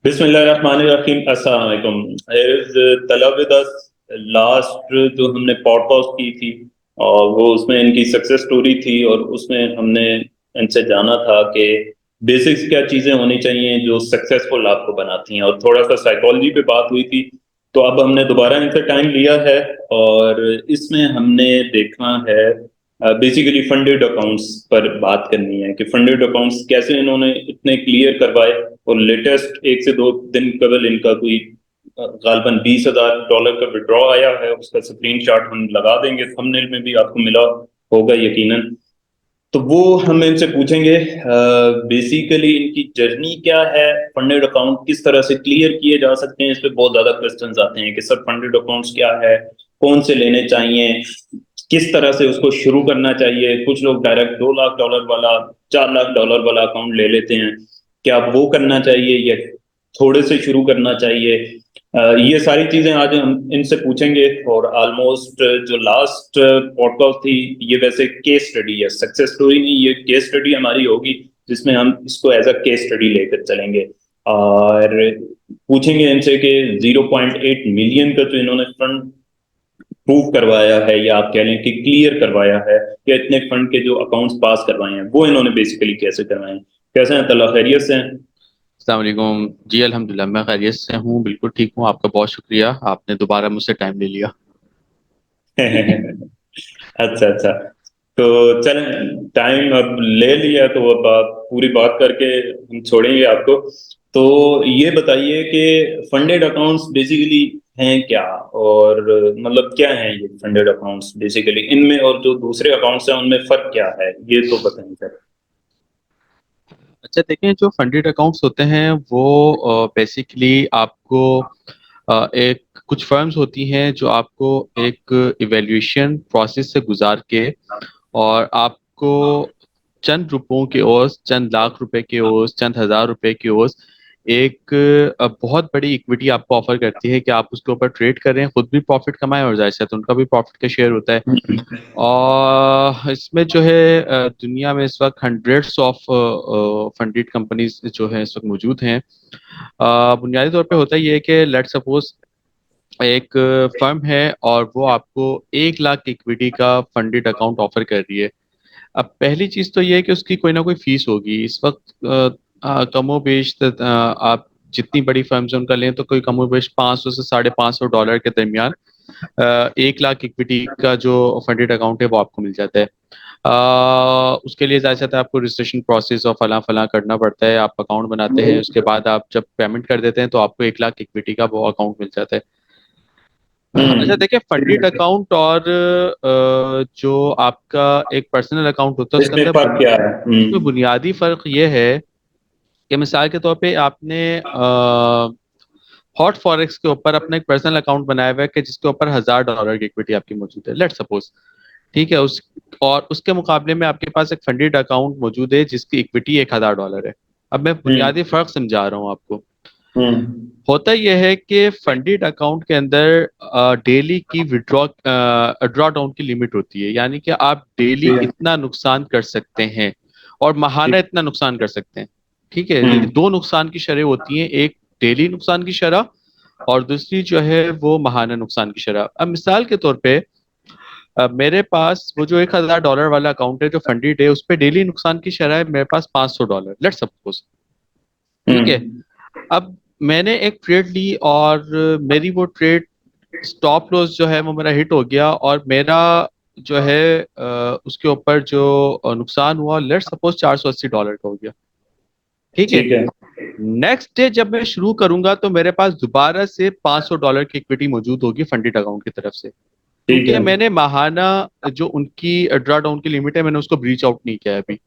बिस्मिल्लाहिर्रहमानिर्रहीम। अस्सलाम वालेकुम। इज तलब दस लास्ट जो हमने पॉडकास्ट की थी और वो उसमें इनकी सक्सेस स्टोरी थी और उसमें हमने इनसे जाना था कि बेसिक्स क्या चीज़ें होनी चाहिए जो सक्सेसफुल आपको बनाती हैं, और थोड़ा सा साइकोलॉजी पे बात हुई थी। तो अब हमने दोबारा इनसे टाइम लिया है और इसमें हमने देखना है बेसिकली फंडेड अकाउंट्स पर बात करनी है कि फंडेड अकाउंट्स कैसे इन्होंने इतने क्लियर करवाए। और लेटेस्ट 1 से 2 दिन कबल इनका कोई गालबन $20,000 का विड्रॉ आया है, उसका स्क्रीनशॉट हम लगा देंगे, थंबनेल में भी आपको मिला होगा यकीनन। तो वो हम इनसे पूछेंगे बेसिकली इनकी जर्नी क्या है, फंडेड अकाउंट किस तरह से क्लियर किए जा सकते हैं। इस पे बहुत ज्यादा क्वेश्चंस आते हैं कि सर फंडेड अकाउंट्स क्या है, कौन से लेने चाहिए, किस तरह से उसको शुरू करना चाहिए। कुछ लोग डायरेक्ट $2 लाख वाला, $4 लाख वाला अकाउंट ले लेते हैं, क्या वो करना चाहिए या थोड़े से शुरू करना चाहिए। ये सारी चीजें आज हम इनसे पूछेंगे। और ऑलमोस्ट जो लास्ट पॉडकास्ट थी ये वैसे केस स्टडी है, सक्सेस स्टोरी नहीं, ये केस स्टडी हमारी होगी जिसमें हम इसको एज अ केस स्टडी लेकर चलेंगे और पूछेंगे इनसे कि 0.8 मिलियन का जो इन्होंने फंड प्रूव करवाया है, या आप कह लें कि क्लियर करवाया है, या इतने फंड के जो अकाउंट्स पास करवाए हैं वो इन्होंने बेसिकली कैसे करवाए हैं। कैसे हैं तला, खैरियत से हैं? अस्सलाम वालेकुम जी। अल्हम्दुलिल्लाह मैं खैरियत से हूँ, बिल्कुल ठीक हूँ। आपका बहुत शुक्रिया, आपने दोबारा मुझसे टाइम ले लिया। अच्छा अच्छा। तो चलें, टाइम अब ले लिया तो अब आप पूरी बात करके हम छोड़ेंगे आपको। तो ये बताइए कि फंडेड अकाउंट्स बेसिकली हैं क्या, और मतलब क्या हैं ये फंडेड अकाउंट्स बेसिकली, इनमें और जो दूसरे अकाउंट्स हैं उनमें फर्क क्या है, ये तो बताएं सर। अच्छा देखें, जो फंडेड अकाउंट्स होते हैं वो बेसिकली आपको एक कुछ फर्म्स होती हैं जो आपको एक इवेल्युएशन प्रोसेस से गुजार के और आपको चंद रुपयों के ओर, चंद लाख रुपए के ओर, चंद हजार रुपए के ओर एक बहुत बड़ी इक्विटी आपको ऑफर करती है कि आप उसके ऊपर ट्रेड करें, खुद भी प्रॉफिट कमाएं और जाहिर है उनका भी प्रॉफिट का शेयर होता है। और इसमें जो है दुनिया में इस वक्त हंड्रेड्स ऑफ फंडेड कंपनीज जो है इस वक्त मौजूद हैं। बुनियादी तौर पे होता ही है कि लेट सपोज एक फर्म है और वो आपको 1 लाख इक्विटी का फंडेड अकाउंट ऑफर कर रही है। अब पहली चीज तो ये है कि उसकी कोई ना कोई फीस होगी। इस वक्त कमो बेश आप जितनी बड़ी फर्म्स हैं उनका लें तो कोई कमो बेश 500 से $550 के दरमियान 1 लाख इक्विटी का जो फंडेड अकाउंट है वो आपको मिल जाता है। उसके लिए ज़्यादा से आपको रजिस्ट्रेशन प्रोसेस और फला फला करना पड़ता है। आप अकाउंट बनाते हैं, उसके बाद आप जब पेमेंट कर देते हैं तो आपको 1 लाख इक्विटी का वो अकाउंट मिल जाता है। अच्छा हम्म। देखिए, फंडेड अकाउंट और जो आपका एक पर्सनल अकाउंट होता है उसके इसमें अंदर फर्क क्या है? उसमें बुनियादी फर्क ये है कि मिसाल के तौर पे आपने हॉट फॉरेक्स के ऊपर अपना एक पर्सनल अकाउंट बनाया हुआ है कि जिसके ऊपर $1,000 की इक्विटी आपकी मौजूद है, लेट सपोज। ठीक है, उस और उसके मुकाबले में आपके पास एक फंडेड अकाउंट मौजूद है जिसकी इक्विटी $1,000 है। अब मैं बुनियादी हम्म। फर्क समझा रहा हूँ आपको। हम्म। होता यह है कि फंडेड अकाउंट के अंदर डेली की विड्रॉ ड्रॉ डाउन की लिमिट होती है, यानी कि आप डेली ठीक है। इतना नुकसान कर सकते हैं और माहाना ठीक। इतना नुकसान कर सकते हैं। ठीक है, हम्म। दो नुकसान की शरह होती हैं, एक डेली नुकसान की शरह और दूसरी जो है वो माहाना नुकसान की शरह। अब मिसाल के तौर पे मेरे पास वो जो $1,000 वाला अकाउंट है जो फंडेड है, उस पर डेली नुकसान की शरह है मेरे पास $500, लेट सपोज। ठीक है। हम्म। अब मैंने एक ट्रेड ली और मेरी वो ट्रेड स्टॉप लॉस जो है वो मेरा हिट हो गया और मेरा जो है उसके ऊपर जो नुकसान हुआ लेट सपोज $480 का हो गया। ठीक है। ठीक है। नेक्स्ट डे जब मैं शुरू करूंगा तो मेरे पास दोबारा से $500 की इक्विटी मौजूद होगी फंडेड अकाउंट की तरफ से, ठीक क्योंकि है। मैंने माहाना जो उनकी ड्रा डाउन की लिमिट है मैंने उसको ब्रीच आउट नहीं किया है अभी।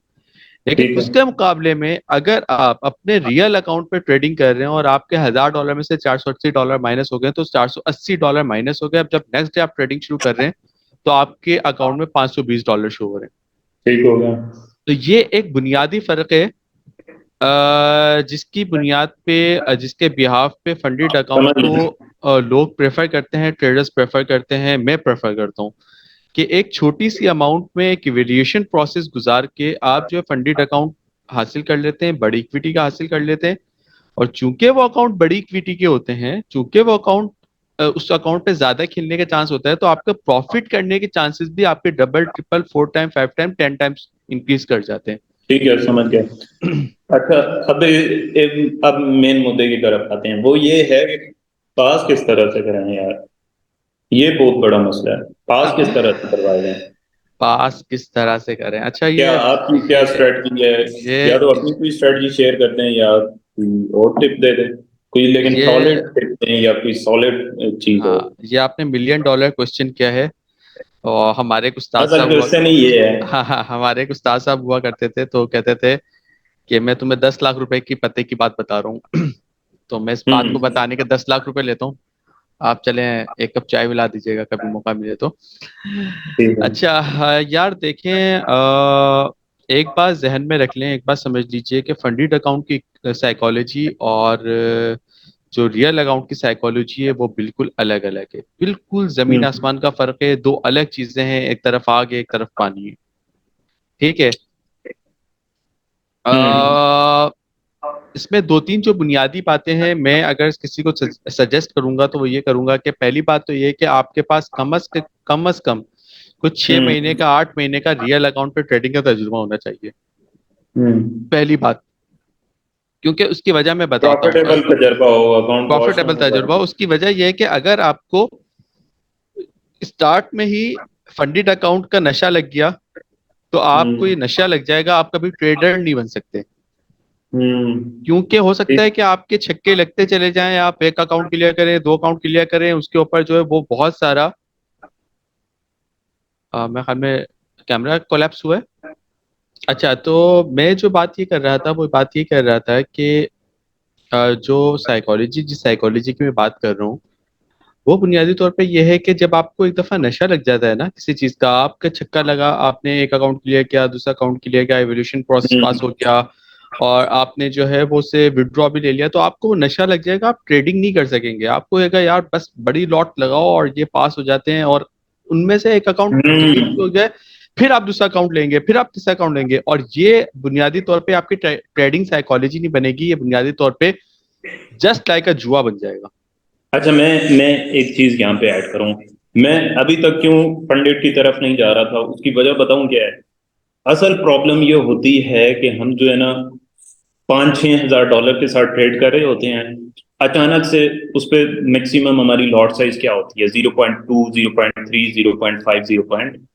लेकिन ठीक है। उसके मुकाबले में अगर आप अपने रियल अकाउंट पे ट्रेडिंग कर रहे हैं और आपके $1,000 में से $480 माइनस हो गए तो $480 माइनस हो गए। अब जब नेक्स्ट डे आप ट्रेडिंग शुरू कर रहे हैं तो आपके अकाउंट में $520 शो हो रहे हैं। ठीक हो गया। तो ये एक बुनियादी फर्क है जिसकी बुनियाद पे जिसके बिहाफ पे फंडेड अकाउंट समझ लीजिए। को लोग प्रेफर करते हैं, ट्रेडर्स प्रेफर करते हैं, मैं प्रेफर करता हूँ कि एक छोटी सी अमाउंट में एक इवेल्युएशन प्रोसेस गुजार के आप जो है फंडेड अकाउंट हासिल कर लेते हैं, बड़ी इक्विटी का हासिल कर लेते हैं और चूंकि वो अकाउंट बड़ी इक्विटी के होते हैं, चूंकि वो अकाउंट उस अकाउंट पे ज्यादा खिलने का चांस होता है, तो आपका प्रॉफिट करने के चांसेस भी आपके double triple 4 time 5 time 10 times increase कर जाते ठीक है, समझ गया। हैं। अच्छा, अब मेन मुद्दे की तरफ आते हैं। वो ये है कि पास किस तरह से कराएं यार, ये बहुत बड़ा मसला है। पास किस तरह से करवाए जाएं? पास किस तरह से करें? अच्छा, क्या आपकी क्या ये स्ट्रेटजी है? या ये तो अपनी कोई स्ट्रेटजी शेयर करते हैं, या कोई और टिप दे दें, कोई लेकिन ये सॉलिड टिप दें, या कोई सॉलिड चीज हो। हाँ, ये आपने $1,000,000 क्वेश्चन किया है। और हमारे एक उस्ताद असल साहब हुआ क्वेश्चन ही ये है। हाँ हाँ, हमारे एक उस्ताद साहब हुआ करते थे, तो कहते थे कि मैं तुम्हें 10 लाख रुपए की पते की बात बता रहा हूँ। तो मैं इस बात को हम्म। बताने के 10 लाख रुपए लेता हूँ। आप चलें, एक कप चाय पिला दीजिएगा कभी मौका मिले तो। ठीक है। अच्छा, हाँ, यार देखें, एक बात जहन में रख लें, एक बात समझ लीजिए कि फंडिड अकाउंट की साइकोलॉजी और जो रियल अकाउंट की साइकोलॉजी है वो बिल्कुल अलग अलग है, बिल्कुल जमीन हम्म। आसमान का फर्क है, दो अलग चीजें हैं, एक तरफ आग है एक तरफ पानी है। ठीक है। हम्म। अ, इसमें दो तीन जो बुनियादी बातें हैं, मैं अगर किसी को सजेस्ट करूंगा तो वो ये करूंगा कि पहली बात तो ये है कि आपके पास कम अज कम कुछ 6 महीने हम्म। का 8 महीने का रियल अकाउंट पे ट्रेडिंग का तजुर्बा होना चाहिए। हम्म। पहली बात, क्योंकि उसकी वजह मैं बताता हूँ। प्रॉफिटेबल तजर्बा हो, अकाउंट वॉश ना प्रॉफिटेबल हो तजुर्बा, जाए। उसकी वजह यह है कि अगर आपको स्टार्ट में ही फंडिड अकाउंट का नशा लग गया, तो आपको ये हम्म। नशा लग जाएगा, आप कभी ट्रेडर नहीं बन सकते। हम्म। क्योंकि हो सकता है ठीक। कि आपके छक्के लगते चले जाएं, आप एक अकाउंट क्लियर करें, दो अकाउंट क्लियर करें, उसके ऊपर जो है वो बहुत सारा मेरे ख्याल में कैमरा कोलैप्स हुआ है। अच्छा, तो मैं जो बात ये कर रहा था वो बात ये कर रहा था कि जो साइकोलॉजी जिस साइकोलॉजी की मैं बात कर रहा हूँ, वो बुनियादी तौर पे ये है कि जब आपको एक दफा नशा लग जाता है ना किसी चीज का, आपका छक्का लगा, आपने एक अकाउंट क्लियर किया, दूसरा अकाउंट क्लियर किया, एवोल्यूशन प्रोसेस पास हो हम्म। गया, और आपने जो है वो उसे विड्रॉ भी ले लिया, तो आपको वो नशा लग जाएगा, आप ट्रेडिंग नहीं कर सकेंगे। आपको लगेगा यार बस बड़ी लॉट लगाओ और ये पास हो जाते हैं, और उनमें से एक अकाउंट क्लियर हम्म। भी हो जाए, फिर आप दूसरा अकाउंट लेंगे, फिर आप तीसरा अकाउंट लेंगे, और ये बुनियादी तौर पे आपकी ट्रेडिंग साइकोलॉजी नहीं बनेगी, ये बुनियादी तौर पे जस्ट लाइक अ जुआ बन जाएगा। अच्छा, मैं एक चीज यहाँ पे ऐड करूँ। मैं अभी तक क्यों पंडित की तरफ नहीं जा रहा था, उसकी वजह बताऊं क्या है। असल प्रॉब्लम ये होती है कि हम जो है ना 5-6 हज़ार डॉलर के साथ ट्रेड कर रहे होते हैं। अचानक से उस पर मैक्सिमम हमारी लॉट साइज क्या होती है? 0.2, 0.3, 0.5, 0.6।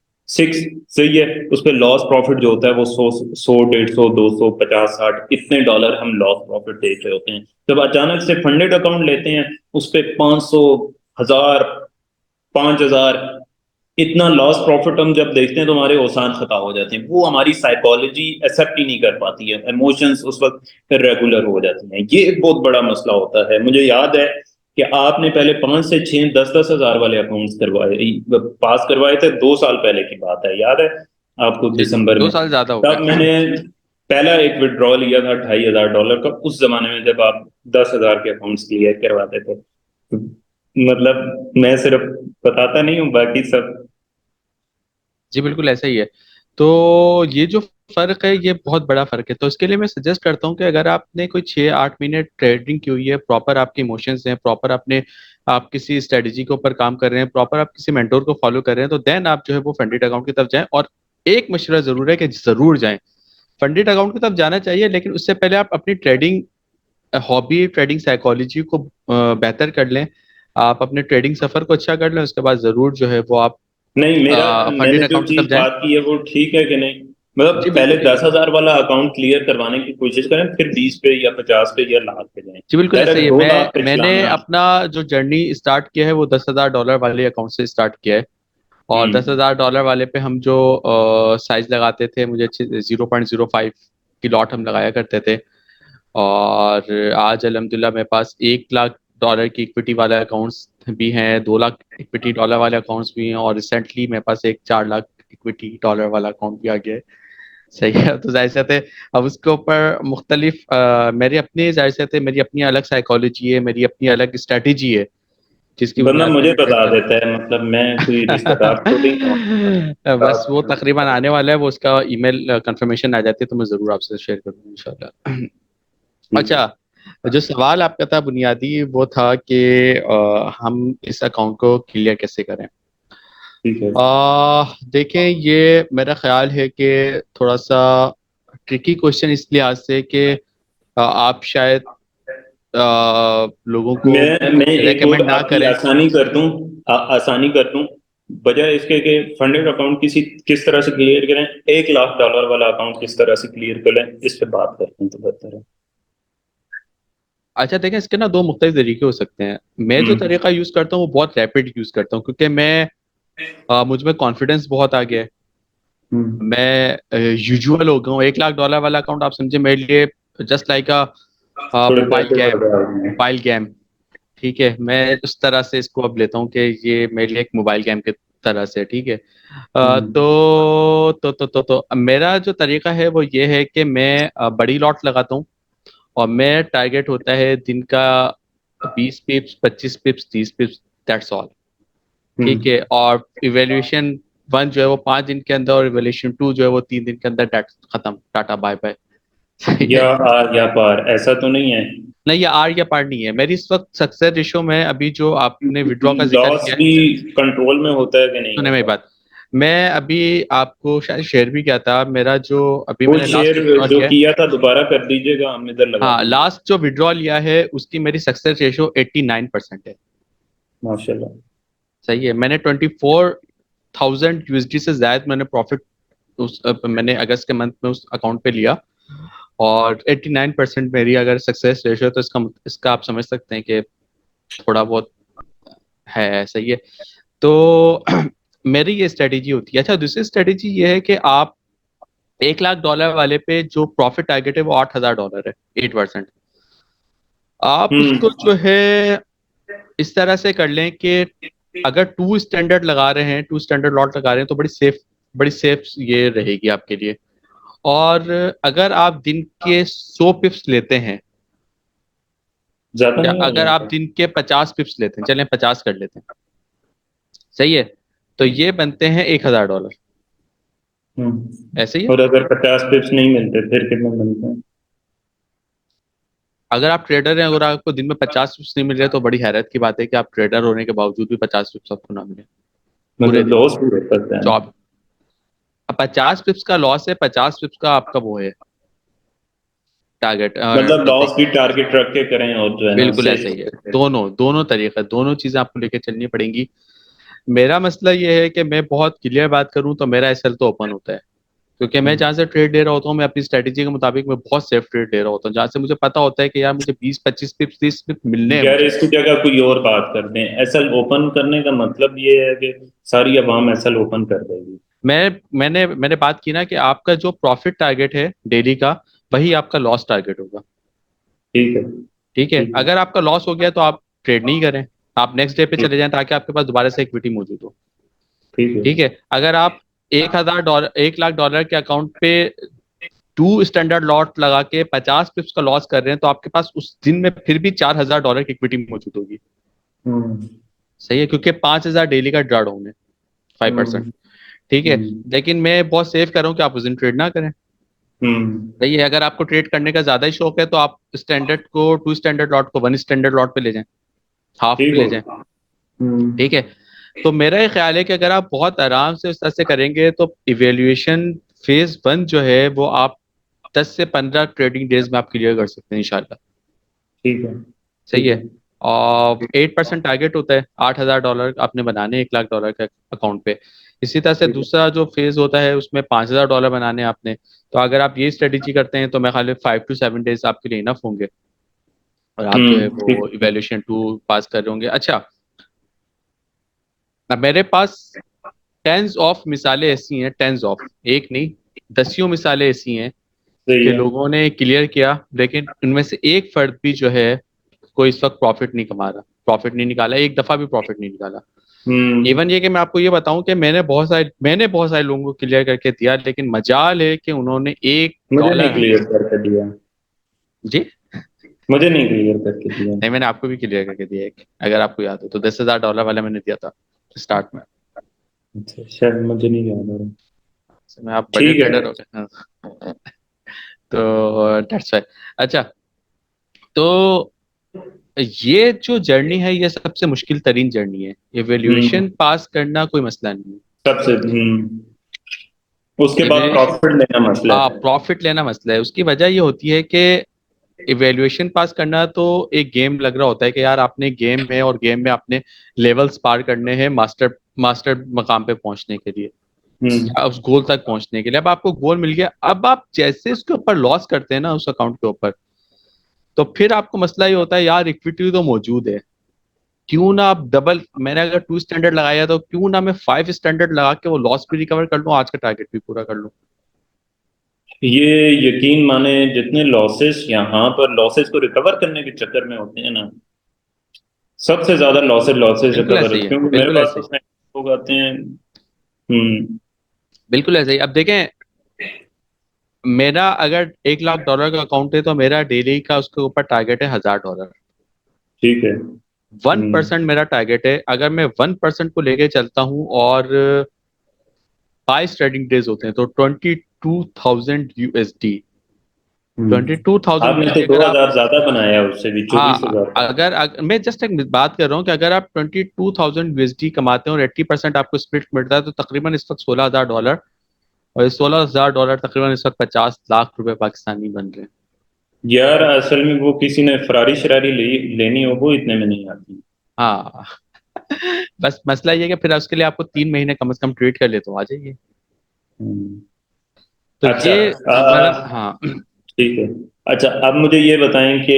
सही है। उस पर लॉस प्रॉफिट जो होता है वो 100, 150, 200, 50, 60 इतने डॉलर हम लॉस प्रॉफिट देख रहे होते हैं। जब अचानक से फंडेड अकाउंट लेते हैं, उस पर 500, 1000, 5000 इतना लॉस प्रॉफिट हम जब देखते हैं तो हमारे औसान खता हो जाते हैं। वो हमारी साइकोलॉजी एक्सेप्ट ही नहीं कर पाती है, इमोशंस उस वक्त रेगुलर हो जाती हैं। ये एक बहुत बड़ा मसला होता है। मुझे याद है कि आपने पहले 5 से 6, 10-10 हज़ार वाले अकाउंट्स करवाए, पास करवाए थे। 2 साल पहले की बात है, याद है आपको? जी जी, दिसंबर दो में साल ज्यादा हो तब गए। मैंने पहला एक विड्रॉ लिया था 2,500 डॉलर का, उस जमाने में जब आप 10 हज़ार के अकाउंट्स क्लियर करवाते थे। मतलब मैं सिर्फ बताता नहीं हूँ, बाकी सब। जी बिल्कुल ऐसा ही है। तो ये जो फर्क है ये बहुत बड़ा फर्क है, तो इसके लिए मैं सजेस्ट करता हूँ कि अगर आपने कोई 6-8 महीने ट्रेडिंग की हुई है, प्रॉपर आपके इमोशंस हैं, प्रॉपर आपने आप किसी स्ट्रेटजी के ऊपर काम कर रहे हैं, प्रॉपर आप किसी मेंटोर को फॉलो कर रहे हैं, तो देन आप जो है वो फंडेड अकाउंट की तरफ जाएं। और एक मशवरा जरूर है कि जरूर जाएं, फंडेड अकाउंट की तरफ जाना चाहिए, लेकिन उससे पहले आप अपनी ट्रेडिंग हॉबी, ट्रेडिंग साइकोलॉजी को बेहतर कर लें, आप अपने ट्रेडिंग सफर को अच्छा कर लें, उसके बाद जरूर जो है वो आप नहीं, मेरा फंडेड मैंने जो अकाउंट की तरफ चीज जाएं। बात की है वो ठीक है कि नहीं? मतलब जी पहले बिल्कुल ठीक दस है। हजार वाला अकाउंट क्लियर करवाने की कोशिश करें, फिर 20 पे या 50 पे या लाख पे जाएं। जी बिल्कुल ऐसा ही डायरेक्ट है। 2 लाख पे मैंने छलांग ना। अपना जो जर्नी स्टार्ट किया है वो $10,000 वाले अकाउंट से स्टार्ट किया है। और हम्म। $10,000 वाले पे हम जो साइज लगाते थे, मुझे अच्छे 0.05 की लॉट हम लगाया करते थे। और आज अल्हम्दुलिल्लाह मेरे पास $1 लाख की इक्विटी वाले अकाउंट्स भी हैं, 2 लाख इक्विटी डॉलर वाले अकाउंट्स भी हैं, और रिसेंटली मेरे पास एक 4 लाख इक्विटी डॉलर वाला अकाउंट भी आ गया है। सही है। तो जाहिर सी बात है, अब उसके ऊपर मुख्तलिफ मेरी अपनी जाहिर सी बात है, मेरी अपनी अलग साइकोलॉजी है, मेरी अपनी अलग स्ट्रेटेजी है, जिसकी बंदा बुनियाद पे मुझे मैं ट्रेड बता करता देता है, मतलब मैं कोई रिश्तेदार थोड़ी हूँ। बस वो तकरीबन आने वाला है, वो उसका ईमेल कंफर्मेशन आ जाती है तो मैं जरूर आपसे शेयर करूंगा इंशाल्लाह। अच्छा, जो सवाल आपका था बुनियादी वो था कि हम इस अकाउंट को क्लियर कैसे करें। ठीक है। देखें, ये मेरा ख्याल है कि थोड़ा सा ट्रिकी क्वेश्चन इस लिहाज से कि आप शायद लोगों को मैं एक और रेकमेंड ना आपकी करें। आसानी कर दूं, आसानी कर दूं, बजाय इसके कि फंडेड अकाउंट किस तरह से क्लियर करें, $1 लाख वाला अकाउंट किस तरह से क्लियर करें, इस पे बात करते हैं तो बेहतर है। अच्छा देखें, इसके ना दो मुख्तलिफ तरीके हो सकते हैं। मैं जो हम्म। तरीका यूज़ करता हूँ वो बहुत रैपिड यूज़ करता हूँ, क्योंकि मुझ में कॉन्फिडेंस बहुत आ गया है। हम्म। मैं यूजुअल हो गया हूँ। $1 लाख वाला अकाउंट आप समझे मेरे लिए जस्ट लाइक अ थोड़े मोबाइल पैसे गेम। बढ़ रहे हैं। मोबाइल गेम, ठीक है, मैं उस तरह से इसको अब लेता हूँ कि ये मेरे लिए एक मोबाइल गेम के तरह से, ठीक है। हम्म। तो मेरा जो तरीका है वो ये है कि मैं बड़ी लॉट लगाता हूँ, और मैं टारगेट होता है दिन का 20 पिप्स, 25 पिप्स, 30 पिप्स, दैट्स ऑल, ठीक हम्म। है। और इवेल्युएशन वन जो है वो 5 दिन के अंदर, और इवेल्युएशन टू जो है वो 3 दिन के अंदर, खत्म, टाटा बाय बाय। सही या है। आर या पार ऐसा तो नहीं है? नहीं, ये आर या पार नहीं है। मेरी इस वक्त सक्सेस रेशो में, अभी जो आपने विड्रॉ का जिक्र लॉस किया है, भी कंट्रोल में होता है कि नहीं सुने मेरी होता? बात। मैं अभी आपको शायद शेयर भी किया था मेरा, जो अभी वो मैंने लास्ट शेयर विड्रॉ जो लिया है। किया था दोबारा कर दीजिएगा, हम इधर लगा हाँ, देंगे। लास्ट जो विड्रॉ लिया है उसकी मेरी सक्सेस रेशो 89% है। माशाल्लाह। सही है। मैंने 24,000 USD से ज्यादा मैंने प्रॉफिट मैंने अगस्त के मंथ में उस अकाउंट पे लिया, और 89% मेरी अगर सक्सेस रेशियो, तो इसका आप समझ सकते हैं कि थोड़ा बहुत है। सही है। तो मेरी ये स्ट्रेटेजी होती है। अच्छा, दूसरी स्ट्रेटेजी ये है कि आप $1 लाख वाले पे जो प्रॉफिट टारगेट है वो $8,000 है, 8%। आप उसको हम्म। जो है इस तरह से कर लें कि अगर टू स्टैंडर्ड लगा रहे हैं, टू स्टैंडर्ड लॉट लगा रहे हैं, तो बड़ी सेफ ये रहेगी आपके लिए। और अगर आप दिन के 100 पिप्स लेते हैं, ज्यादा या नहीं हो अगर आप जाएगा? दिन के 50 पिप्स लेते हैं, चलें 50 कर लेते हैं, सही है, तो ये बनते हैं $1,000। ऐसे ही है। और अगर 50 पिप्स नहीं मिलते फिर कितने बनते हैं? अगर आप ट्रेडर हैं, अगर आपको दिन में 50 पिप्स नहीं मिल रहे, तो बड़ी हैरत की बात है कि आप ट्रेडर होने के बावजूद भी 50 पिप्स आपको ना मिले पूरे मतलब दिन में। लॉस भी हो सकता है? चौब 50 पिप्स का लॉस है, 50 पिप्स का आपका वो है टारगेट। मतलब लॉस भी टारगेट रख के करें और जो है ना बिल्कुल ऐसा ही है। सेफ। दोनों दोनों तरीके, दोनों चीजें आपको लेके चलनी पड़ेंगी। मेरा मसला ये है कि मैं बहुत क्लियर बात करूं तो मेरा एसएल तो ओपन होता है, क्योंकि मैं जहां से ट्रेड ले रहा होता हूँ, मैं अपनी स्ट्रेटेजी के मुताबिक मैं बहुत सेफ ट्रेड ले रहा होता हूँ, जहां से मुझे पता होता है कि यार मुझे 20, 25 पिप्स, 30 पिप्स मिलने हैं यार मुझे। इसकी जगह कोई और बात करते हैं। एसएल ओपन करने का मतलब ये है कि सारी अवाम एसएल ओपन कर देगी? मैंने बात की ना कि आपका जो प्रॉफिट टारगेट है डेली का, वही आपका लॉस टारगेट होगा। ठीक है। ठीक है। ठीक है। अगर आपका लॉस हो गया तो आप ट्रेड नहीं करें, आप नेक्स्ट डे पे चले जाएं, ताकि आपके पास दोबारा से इक्विटी मौजूद हो। ठीक है। ठीक है। अगर आप $1,000, $1 लाख के अकाउंट पे टू स्टैंडर्ड लॉट लगा के 50 पिप्स का लॉस कर रहे हैं, तो आपके पास उस दिन में फिर भी $4,000 की इक्विटी मौजूद होगी। हम्म। सही है, क्योंकि 5,000 डेली का ड्रा डाउन है, 5%। हम्म। ठीक है। हम्म। लेकिन मैं बहुत सेव कर रहा हूँ कि आप उस दिन ट्रेड ना करें। हम्म। सही है। अगर आपको ट्रेड करने का ज्यादा ही शौक है, तो आप स्टैंडर्ड को, टू स्टैंडर्ड लॉट को वन स्टैंडर्ड लॉट पे ले जाएं, हाफ ठीक पे ले जाएं। होगा। ठीक है। तो मेरा ये ख्याल है कि अगर आप बहुत आराम से उस तरह से करेंगे, तो इवेल्युएशन फेज 1 जो है वो आप 10 से 15 ट्रेडिंग डेज में आप क्लियर कर सकते हैं इंशाल्लाह। ठीक है। सही ठीक है। है। और 8% टारगेट होता है, $8,000 आपने बनाने $1 लाख के अकाउंट पे। इसी तरह से ठीक है। दूसरा जो फेज होता है उसमें $5,000 बनाने हैं आपने। तो अगर आप ये स्ट्रेटेजी करते हैं, तो मैं ख्याल 5 to 7 डेज आपके लिए इनफ होंगे, और आप जो है ठीक वो है। इवेल्युएशन टू पास कर रहे होंगे। अच्छा, अब मेरे पास टेंस ऑफ मिसालें ऐसी हैं, टेंस ऑफ, एक नहीं, दसियों मिसालें ऐसी हैं सही कि है। लोगों ने क्लियर किया, लेकिन उनमें से एक फर्द भी जो है कोई इस वक्त प्रॉफिट नहीं कमा रहा, प्रॉफिट नहीं निकाला, एक दफा भी प्रॉफिट नहीं निकाला। हम्म। इवन ये कि मैं आपको ये बताऊं कि मैंने बहुत सारे लोगों को क्लियर करके दिया, लेकिन मजाल है कि उन्होंने एक मुझे नहीं डॉलर क्लियर करके दिया। जी, मुझे नहीं क्लियर करके दिया। नहीं, मैंने आपको भी क्लियर करके दिया एक, अगर आपको याद हो तो $10,000 वाला मैंने दिया था स्टार्ट में। अच्छा, शायद मुझे नहीं याद आ रहा। में आप बड़े ठीक है। ट्रेडर हो गए, हाँ। तो दैट्स वाई। अच्छा, तो ये जो जर्नी है ये सबसे मुश्किल तरीन जर्नी है। हम्म, इवेल्युएशन पास करना कोई मसला नहीं सबसे उसके है। बाद इवेल्युएशन, प्रॉफिट लेना मसला हाँ, है। प्रॉफिट लेना मसला है। उसकी वजह ये होती है कि इवेल्युएशन पास करना तो एक गेम लग रहा होता है कि यार आपने गेम में, और गेम में आपने लेवल्स पार करने हैं मास्टर मास्टर मकाम पे पहुंचने के लिए, हम्म, या उस गोल तक पहुंचने के लिए। अब आपको गोल मिल गया, अब आप जैसे उसके ऊपर लॉस करते हैं ना उस अकाउंट के ऊपर, तो फिर आपको मसला ये होता है यार इक्विटी तो मौजूद है, क्यों ना आप डबल, मैंने अगर 2 स्टैंडर्ड लगाया तो क्यों ना मैं 5 स्टैंडर्ड लगा के वो लॉस भी रिकवर कर लूं, आज का टारगेट भी पूरा कर लूं। ये यकीन माने जितने लॉसेस यहाँ पर लॉसेस को रिकवर करने के चक्कर में होते हैं ना, सबसे ज्यादा लॉसेस लॉसेस बिल्कुल रिकवर ऐसे ही होते है, हैं, क्योंकि मेरे बिल्कुल पास ऐसे तो ही, लोग आते हैं। हम्म, बिल्कुल ऐसे ही। अब देखें, मेरा अगर $1 लाख का अकाउंट है तो मेरा डेली का उसके ऊपर टारगेट है $1000। ठीक है। 1% मेरा टारगेट है। अगर मैं 1% को लेके चलता हूँ और 5 ट्रेडिंग डेज होते हैं तो 22,000 USD, ट्वेंटी टू थाउजेंड आपने तो यूएसडी दो अगर आप, हजार ज्यादा बनाया उससे भी, चौबीस हाँ, हजार मैं जस्ट एक बात कर रहा हूँ कि अगर आप 22,000 USD कमाते हैं और 80% आपको स्प्लिट मिलता है तो तकरीबन इस वक्त $16,000, और इस $16,000 तकरीबन इस वक्त 50 लाख रुपए पाकिस्तानी बन रहे हैं। यार असल में वो किसी ने फरारी शरारी लेनी हो वो इतने में नहीं आती। हाँ। बस मसला ये है कि फिर उसके लिए आपको 3 महीने कम से कम ट्रेड कर ले तो आ जाइए। हम्म, तो अच्छा। ये मतलब, हाँ। ठीक है। अच्छा, अब मुझे ये बताएं कि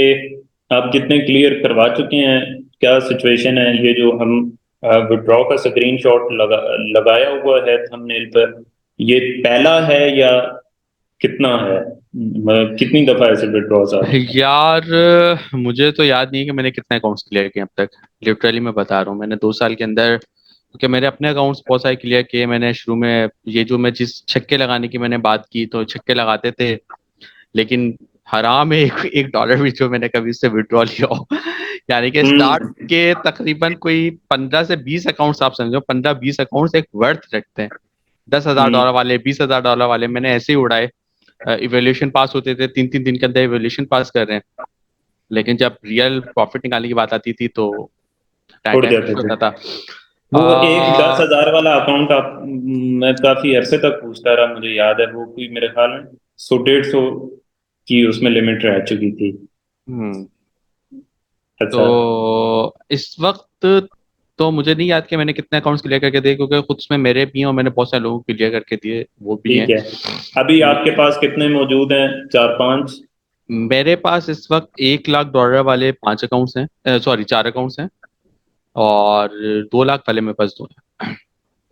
आप कितने क्लियर करवा चुके हैं, क्या सिचुएशन है, ये जो हम विड्रॉ का स्क्रीनशॉट लगाया हुआ है थंबनेल पर, ये पहला है या कितना है, मतलब कितनी दफा ऐसे विड्रॉज आ चुके हैं? यार मुझे तो याद नहीं है कि मैंने कितने अकाउंट्स क्लियर किए अब तक। लिटरली मैं बता रहा हूँ, मैंने 2 साल के अंदर, क्योंकि मेरे अपने अकाउंट्स बहुत सारे क्लियर किए मैंने शुरू में। ये जो मैं जिस छक्के लगाने की मैंने बात की, तो छक्के लगाते थे, लेकिन हराम है एक डॉलर भी जो मैंने कभी इससे विड्रॉ लिया हो। यानी कि स्टार्ट हम्म, के तकरीबन कोई 15 से 20 अकाउंट्स, आप समझो 15-20 अकाउंट्स एक वर्थ रखते हैं। $10,000 हम्म, वाले, $20,000 वाले मैंने ऐसे ही उड़ाए। इवेल्युएशन पास होते थे, 3-3 दिन के अंदर इवेल्युएशन पास कर रहे हैं, लेकिन जब रियल प्रॉफिट निकालने की बात आती थी तो टाइम उड़ टाइम जाते इशू थे। होता था। वो एक 10,000 वाला अकाउंट आप, मैं काफी अरसे तक पूछता रहा, मुझे याद है वो कोई मेरे ख्याल में 100-150 की उसमें लिमिट रह चुकी थी। हम्म। अच्छा। तो इस वक्त तो मुझे नहीं याद कि मैंने कितने अकाउंट्स क्लियर करके दिए, क्योंकि खुद में मेरे भी हैं और मैंने बहुत सारे लोगों को क्लियर करके दिए, वो भी ठीक हैं। है। अभी हम्म, आपके पास कितने मौजूद हैं, चार पांच? मेरे पास इस वक्त $1 लाख वाले 5 अकाउंट्स हैं, सॉरी 4 अकाउंट्स हैं, और 2 लाख वाले मेरे पास 2 हैं।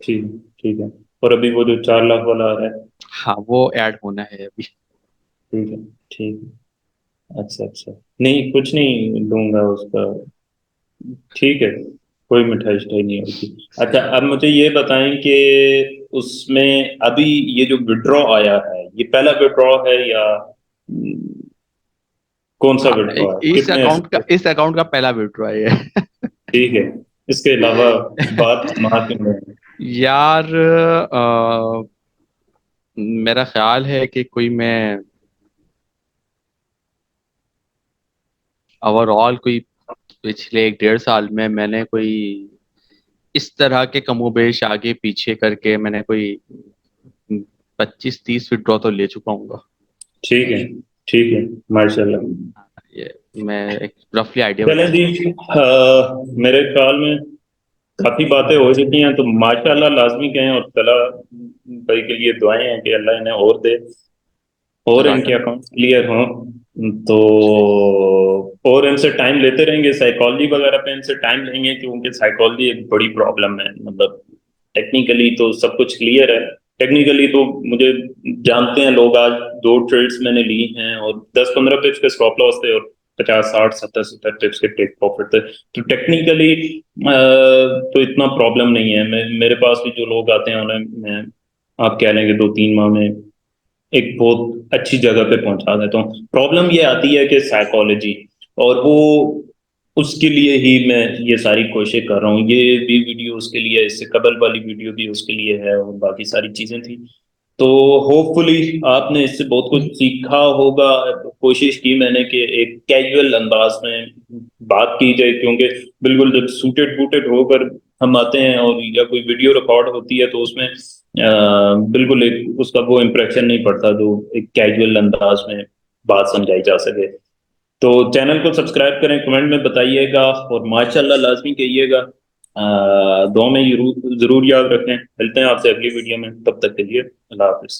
ठीक, ठीक है। और अभी वो जो 4 लाख वाला आ रहा है? हाँ, वो ऐड होना है अभी। ठीक है, ठीक है। अच्छा, अच्छा। नहीं, कुछ नहीं दूंगा उसका। ठीक है, कोई मिठाई शिठाई नहीं होती। अच्छा, अब मुझे ये बताएं कि उसमें अभी ये जो विड्रॉ आया है, ये पहला विड्रॉ है या कौन सा हाँ, विड्रॉ है, कितने ऐसे? इस अकाउंट का पहला विड्रॉ है। ठीक है। इसके अलावा बात मार क्यों रहे हैं? यार मेरा ख्याल है कि कोई मैं ओवरऑल कोई पिछले 1-1.5 साल में मैंने कोई इस तरह के कमोबेश आगे पीछे करके मैंने कोई 25-30 विड्रॉ तो ले चुका हूँ। ठीक है, ठीक है। माशाल्लाह। ये मैं एक रफली आइडिया बता चलें जी। सकता मेरे ख्याल में काफी बातें हो चुकी हैं, तो माशाल्लाह लाजमी कहें, और तला भाई के लिए दुआएं हैं कि अल्लाह इन्हें और दे, हूँ। और इनके जज़ाकल्लाह। अकाउंट क्लियर हों। तो और इनसे टाइम लेते रहेंगे, साइकोलॉजी वगैरह पे इनसे टाइम लेंगे, क्योंकि साइकोलॉजी एक बड़ी प्रॉब्लम है। मतलब टेक्निकली तो सब कुछ क्लियर है, टेक्निकली तो मुझे जानते हैं लोग। आज 2 ट्रेड्स मैंने ली हैं और 10-15 पिप्स के स्टॉप लॉस थे, और 50-60-70-70 पिप्स के टेक प्रॉफिट थे। तो टेक्निकली तो इतना प्रॉब्लम नहीं है। मेरे पास भी जो लोग आते हैं उन्हें मैं, आप कह लेंगे 2-3 माह में एक बहुत अच्छी जगह पे पहुंचा देता हूँ। प्रॉब्लम ये आती है कि साइकोलॉजी, और वो उसके लिए ही मैं ये सारी कोशिश कर रहा हूँ। ये भी वीडियो उसके लिए, इससे कबल वाली वीडियो भी उसके लिए है, और बाकी सारी चीजें थी। तो होपफुली आपने इससे बहुत कुछ सीखा होगा। कोशिश की मैंने कि एक कैजुअल अंदाज में बात की जाए, क्योंकि बिल्कुल जब सूटेड बूटेड होकर हम आते हैं और या कोई वीडियो रिकॉर्ड होती है तो उसमें बिल्कुल एक उसका वो इम्प्रेशन नहीं पड़ता जो एक कैजुअल अंदाज में बात समझाई जा सके। तो चैनल को सब्सक्राइब करें, कमेंट में बताइएगा और माशाल्लाह लाजमी कहिएगा। दुआ में जरूर जरूर याद रखें। मिलते हैं आपसे अगली वीडियो में, तब तक के लिए अल्लाह हाफिज।